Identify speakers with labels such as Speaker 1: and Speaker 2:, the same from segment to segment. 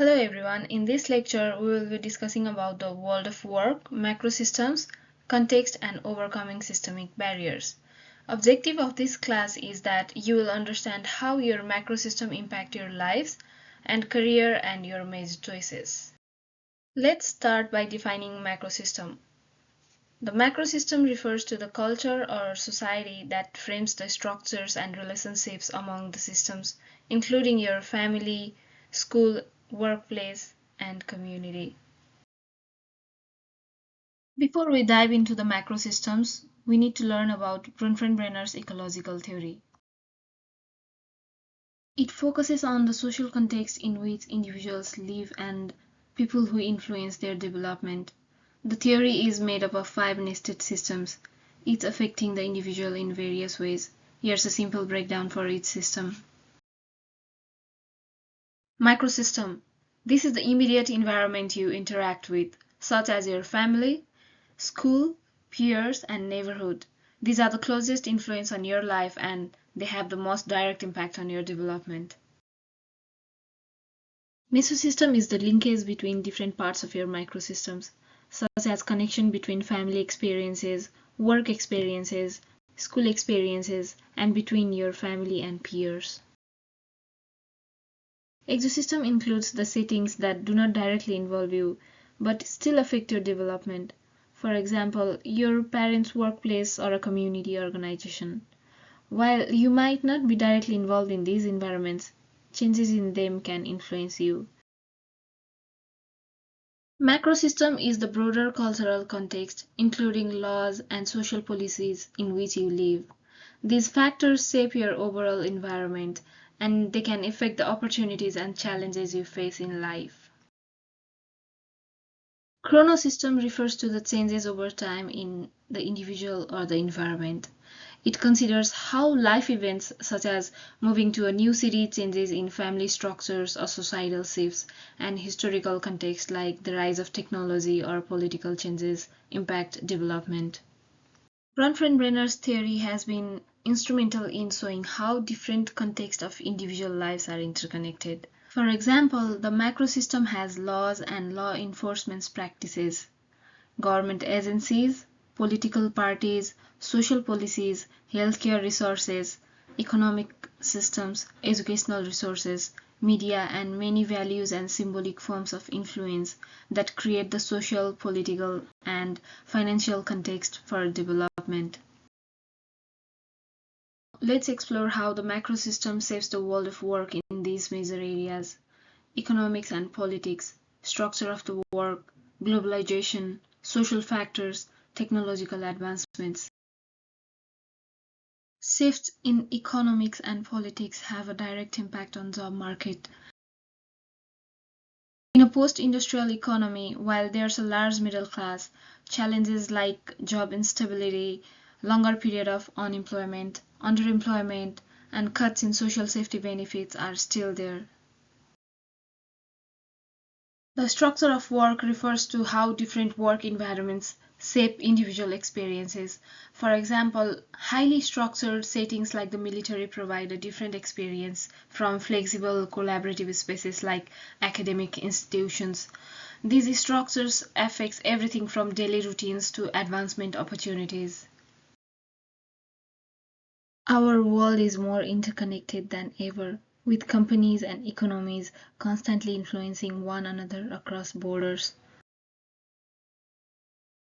Speaker 1: Hello everyone. In this lecture, we will be discussing about the world of work, macrosystems, context, and overcoming systemic barriers. Objective of this class is that you will understand how your macrosystem impact your lives and career and your major choices. Let's start by defining macrosystem. The macrosystem refers to the culture or society that frames the structures and relationships among the systems, including your family, school, workplace, and community. Before we dive into the macrosystems, we need to learn about Bronfenbrenner's ecological theory. It focuses on the social context in which individuals live and people who influence their development. The theory is made up of 5 nested systems, each affecting the individual in various ways. Here's a simple breakdown for each system. Microsystem. This is the immediate environment you interact with, such as your family, school, peers, and neighborhood. These are the closest influence on your life and they have the most direct impact on your development. Mesosystem is the linkage between different parts of your microsystems, such as connection between family experiences, work experiences, school experiences, and between your family and peers. Exosystem includes the settings that do not directly involve you, but still affect your development. For example, your parents' workplace or a community organization. While you might not be directly involved in these environments, changes in them can influence you. Macrosystem is the broader cultural context, including laws and social policies in which you live. These factors shape your overall environment, and they can affect the opportunities and challenges you face in life. Chronosystem refers to the changes over time in the individual or the environment. It considers how life events such as moving to a new city, changes in family structures or societal shifts, and historical context like the rise of technology or political changes impact development. Bronfenbrenner's theory has been instrumental in showing how different contexts of individual lives are interconnected. For example, the macrosystem has laws and law enforcement practices, government agencies, political parties, social policies, healthcare resources, economic systems, educational resources, media, and many values and symbolic forms of influence that create the social, political, and financial context for development. Let's explore how the macrosystem shapes the world of work in these major areas: economics and politics, structure of the work, globalization, social factors, technological advancements. Shifts in economics and politics have a direct impact on job market. In a post-industrial economy, while there's a large middle class, challenges like job instability, longer period of unemployment, underemployment, and cuts in social safety benefits are still there. The structure of work refers to how different work environments shape individual experiences. For example, highly structured settings like the military provide a different experience from flexible collaborative spaces like academic institutions. These structures affect everything from daily routines to advancement opportunities. Our world is more interconnected than ever, with companies and economies constantly influencing one another across borders.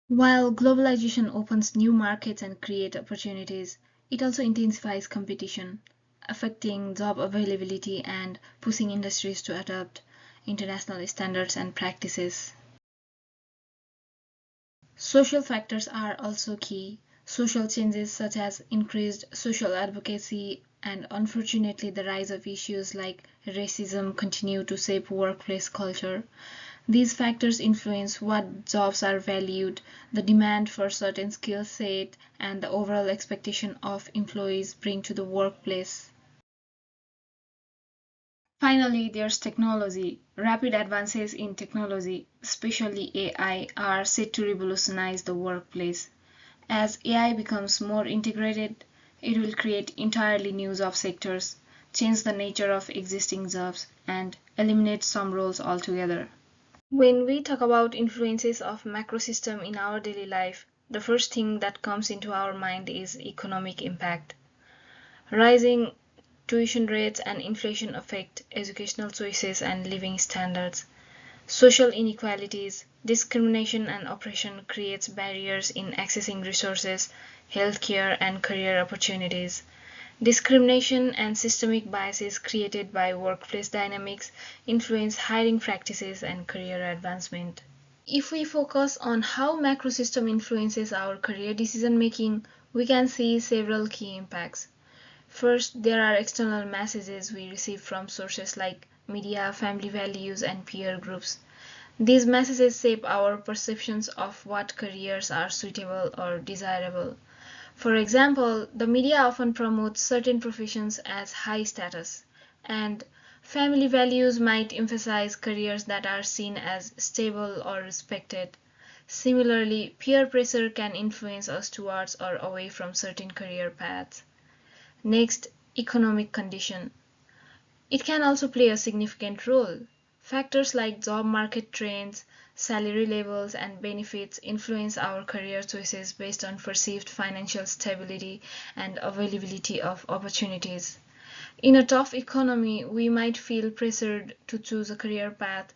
Speaker 1: While globalization opens new markets and creates opportunities, it also intensifies competition, affecting job availability and pushing industries to adopt international standards and practices. Social factors are also key. Social changes such as increased social advocacy and unfortunately the rise of issues like racism continue to shape workplace culture. These factors influence what jobs are valued, the demand for certain skill set, and the overall expectation of employees bring to the workplace. Finally, there's technology. Rapid advances in technology, especially AI, are set to revolutionize the workplace. As AI becomes more integrated, it will create entirely new job sectors. change the nature of existing jobs, and eliminate some roles altogether. When we talk about influences of macrosystem in our daily life, the first thing that comes into our mind is economic impact. Rising tuition rates and inflation affect educational choices and living standards. Social inequalities, discrimination and oppression creates barriers in accessing resources, healthcare and career opportunities. Discrimination and systemic biases created by workplace dynamics influence hiring practices and career advancement. If we focus on how macrosystem influences our career decision making, we can see several key impacts. First, there are external messages we receive from sources like media, family values, and peer groups. These messages shape our perceptions of what careers are suitable or desirable. For example, the media often promotes certain professions as high status, and family values might emphasize careers that are seen as stable or respected. Similarly, peer pressure can influence us towards or away from certain career paths. Next, economic condition. It can also play a significant role. Factors like job market trends, salary levels, and benefits influence our career choices based on perceived financial stability and availability of opportunities. In a tough economy, we might feel pressured to choose a career path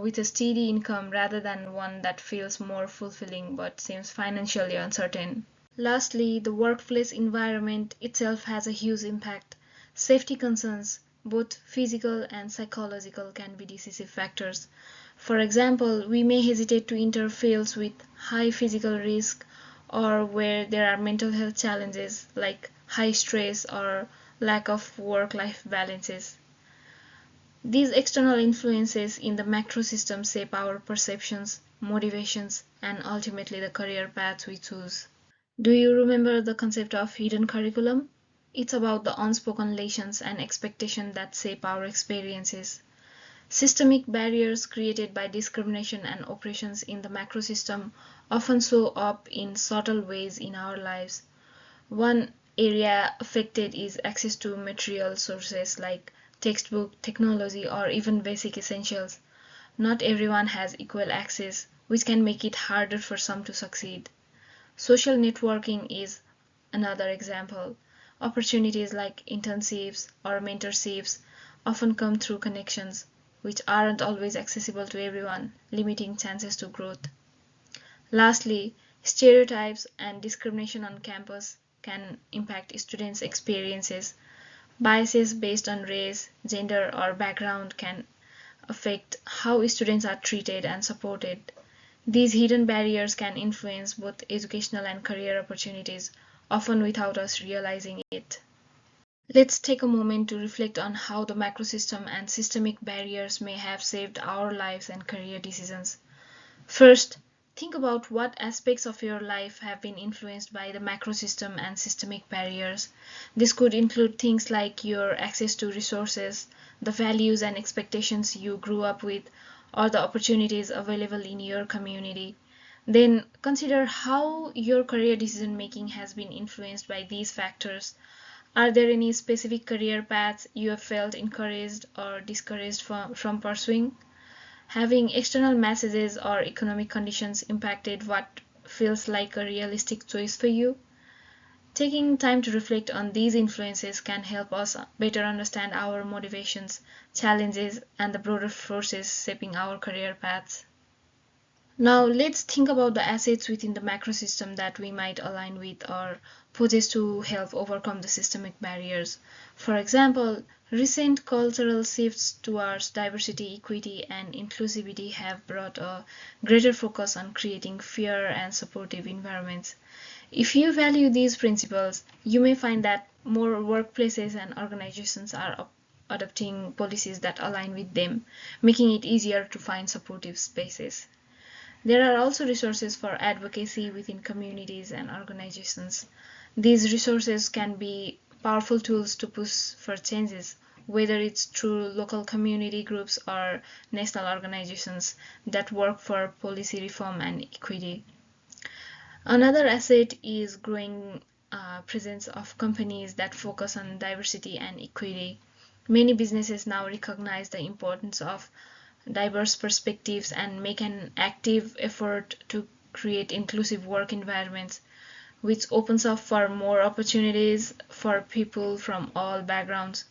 Speaker 1: with a steady income rather than one that feels more fulfilling but seems financially uncertain. Lastly, the workplace environment itself has a huge impact. Safety concerns, both physical and psychological, can be decisive factors. For example, we may hesitate to enter fields with high physical risk or where there are mental health challenges like high stress or lack of work life balances. These external influences in the macro system shape our perceptions, motivations, and ultimately the career paths we choose. Do you remember the concept of hidden curriculum? It's about the unspoken lessons and expectations that shape our experiences. Systemic barriers created by discrimination and oppressions in the macro system often show up in subtle ways in our lives. One area affected is access to material sources like textbook, technology, or even basic essentials. Not everyone has equal access, which can make it harder for some to succeed. Social networking is another example. Opportunities like internships or mentorships often come through connections, which aren't always accessible to everyone, limiting chances to growth. Lastly, stereotypes and discrimination on campus can impact students' experiences. Biases based on race, gender, or background can affect how students are treated and supported. These hidden barriers can influence both educational and career opportunities, often without us realizing it. Let's take a moment to reflect on how the macrosystem and systemic barriers may have shaped our lives and career decisions. First, think about what aspects of your life have been influenced by the macrosystem and systemic barriers. This could include things like your access to resources, the values and expectations you grew up with, or the opportunities available in your community. Then consider how your career decision making has been influenced by these factors. Are there any specific career paths you have felt encouraged or discouraged from pursuing? Having external messages or economic conditions impacted what feels like a realistic choice for you? Taking time to reflect on these influences can help us better understand our motivations, challenges, and the broader forces shaping our career paths. Now, let's think about the assets within the macro system that we might align with or possess to help overcome the systemic barriers. For example, recent cultural shifts towards diversity, equity, and inclusivity have brought a greater focus on creating fair and supportive environments. If you value these principles, you may find that more workplaces and organizations are adopting policies that align with them, making it easier to find supportive spaces. There are also resources for advocacy within communities and organizations. These resources can be powerful tools to push for changes, whether it's through local community groups or national organizations that work for policy reform and equity. Another asset is growing presence of companies that focus on diversity and equity. Many businesses now recognize the importance of diverse perspectives and make an active effort to create inclusive work environments, which opens up for more opportunities for people from all backgrounds.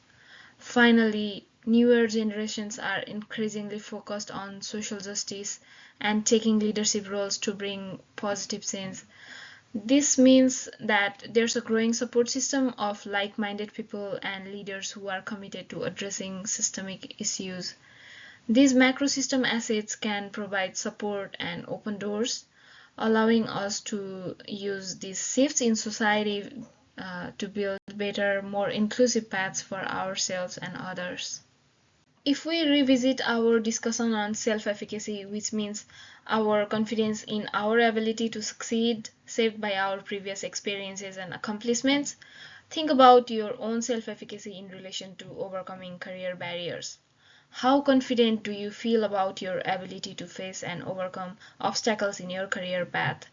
Speaker 1: Finally, newer generations are increasingly focused on social justice and taking leadership roles to bring positive change. This means that there's a growing support system of like minded people and leaders who are committed to addressing systemic issues. These macro system assets can provide support and open doors, allowing us to use these shifts in society to build better, more inclusive paths for ourselves and others. If we revisit our discussion on self efficacy, which means our confidence in our ability to succeed, shaped by our previous experiences and accomplishments, think about your own self efficacy in relation to overcoming career barriers. How confident do you feel about your ability to face and overcome obstacles in your career path?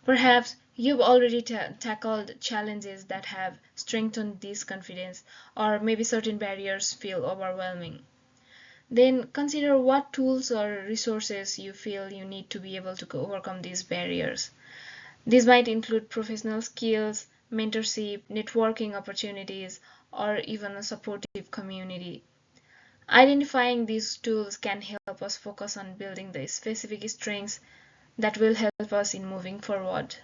Speaker 1: Perhaps you've already tackled challenges that have strengthened this confidence, or maybe certain barriers feel overwhelming. Then consider what tools or resources you feel you need to be able to overcome these barriers. These might include professional skills, mentorship, networking opportunities, or even a supportive community. Identifying these tools can help us focus on building the specific strengths that will help us in moving forward.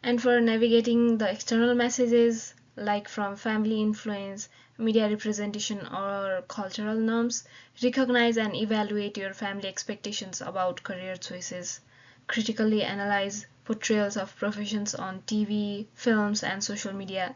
Speaker 1: And for navigating the external messages, like from family influence, media representation, or cultural norms, recognize and evaluate your family expectations about career choices. Critically analyze portrayals of professions on TV, films, and social media,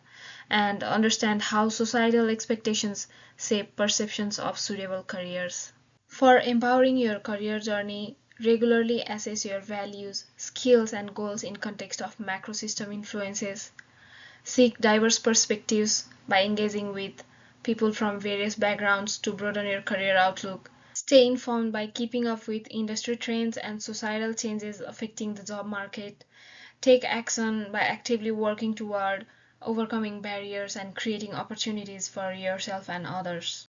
Speaker 1: and understand how societal expectations shape perceptions of suitable careers. For empowering your career journey, regularly assess your values, skills, and goals in context of macro system influences. Seek diverse perspectives by engaging with people from various backgrounds to broaden your career outlook. Stay informed by keeping up with industry trends and societal changes affecting the job market. Take action by actively working toward overcoming barriers and creating opportunities for yourself and others.